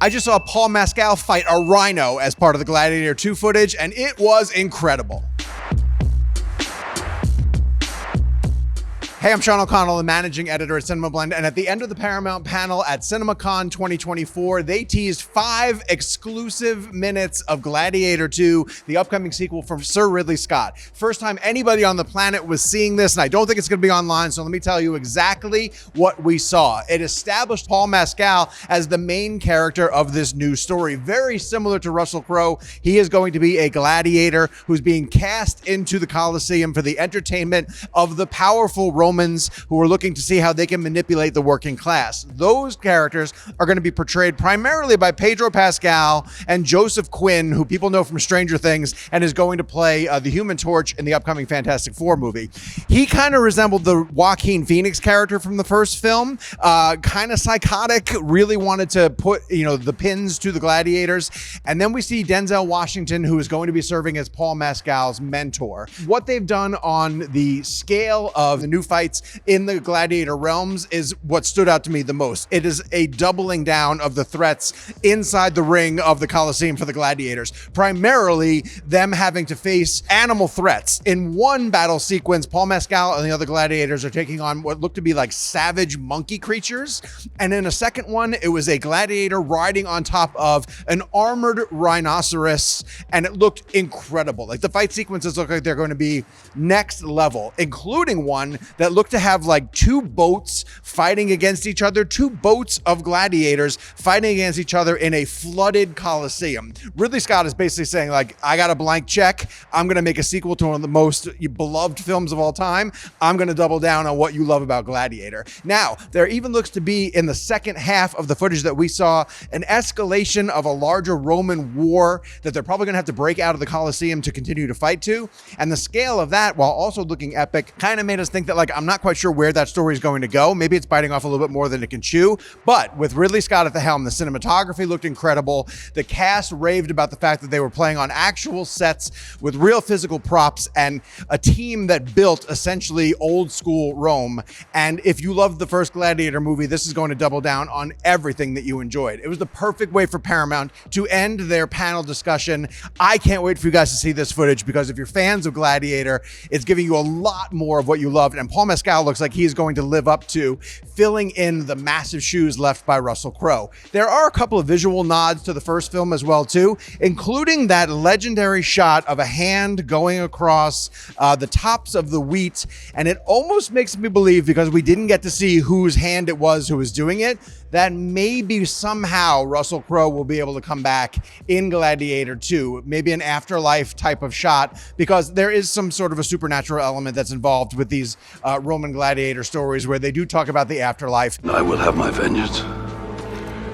I just saw Paul Mescal fight a rhino as part of the Gladiator 2 footage, and it was incredible. Hey, I'm Sean O'Connell, the managing editor at CinemaBlend, and at the end of the Paramount panel at CinemaCon 2024, they teased 5 exclusive minutes of Gladiator 2, the upcoming sequel from Sir Ridley Scott. First time anybody on the planet was seeing this, and I don't think it's going to be online, so let me tell you exactly what we saw. It established Paul Mescal as the main character of this new story. Very similar to Russell Crowe, he is going to be a gladiator who's being cast into the Colosseum for the entertainment of the powerful Romans who are looking to see how they can manipulate the working class. Those characters are going to be portrayed primarily by Pedro Pascal and Joseph Quinn, who people know from Stranger Things, and is going to play the Human Torch in the upcoming Fantastic Four movie. He kind of resembled the Joaquin Phoenix character from the first film, kind of psychotic, really wanted to put, the pins to the gladiators. And then we see Denzel Washington, who is going to be serving as Paul Mescal's mentor. What they've done on the scale of the new fights in the Gladiator realms is what stood out to me the most. It is a doubling down of the threats inside the ring of the Colosseum for the gladiators. Primarily them having to face animal threats. In one battle sequence, Paul Mescal and the other gladiators are taking on what looked to be like savage monkey creatures. And in a second one, it was a gladiator riding on top of an armored rhinoceros, and it looked incredible. Like, the fight sequences look like they're going to be next level, including one that looked to have like 2 boats fighting against each other, 2 boats of gladiators fighting against each other in a flooded Colosseum. Ridley Scott is basically saying, like, I got a blank check. I'm going to make a sequel to one of the most beloved films of all time. I'm going to double down on what you love about Gladiator. Now, there even looks to be, in the second half of the footage that we saw, an escalation of a larger Roman war that they're probably going to have to break out of the Colosseum to continue to fight to. And the scale of that, while also looking epic, kind of made us think that, like, I'm not quite sure where that story is going to go. Maybe it's biting off a little bit more than it can chew. But with Ridley Scott at the helm, the cinematography looked incredible. The cast raved about the fact that they were playing on actual sets with real physical props and a team that built essentially old school Rome. And if you loved the first Gladiator movie, this is going to double down on everything that you enjoyed. It was the perfect way for Paramount to end their panel discussion. I can't wait for you guys to see this footage, because if you're fans of Gladiator, it's giving you a lot more of what you loved. And Paul Mescal looks like he's going to live up to filling in the massive shoes left by Russell Crowe. There are a couple of visual nods to the first film as well too, including that legendary shot of a hand going across the tops of the wheat. And it almost makes me believe, because we didn't get to see whose hand it was who was doing it, that maybe somehow Russell Crowe will be able to come back in Gladiator 2, maybe an afterlife type of shot, because there is some sort of a supernatural element that's involved with these Roman gladiator stories where they do talk about the afterlife. I will have my vengeance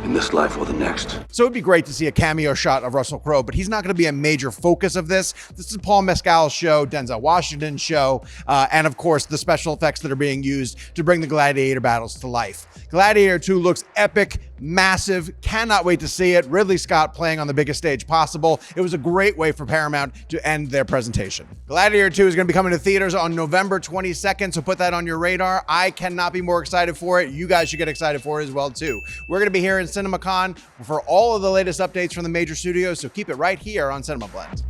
in this life or the next. So it'd be great to see a cameo shot of Russell Crowe, but he's not going to be a major focus of this. This is Paul Mescal's show, Denzel Washington's show, and of course the special effects that are being used to bring the gladiator battles to life. Gladiator 2 looks epic, massive, cannot wait to see it. Ridley Scott playing on the biggest stage possible. It was a great way for Paramount to end their presentation. Gladiator 2 is going to be coming to theaters on November 22nd, so put that on your radar. I cannot be more excited for it. You guys should get excited for it as well too. We're going to be here in CinemaCon for all of the latest updates from the major studios, so keep it right here on CinemaBlend.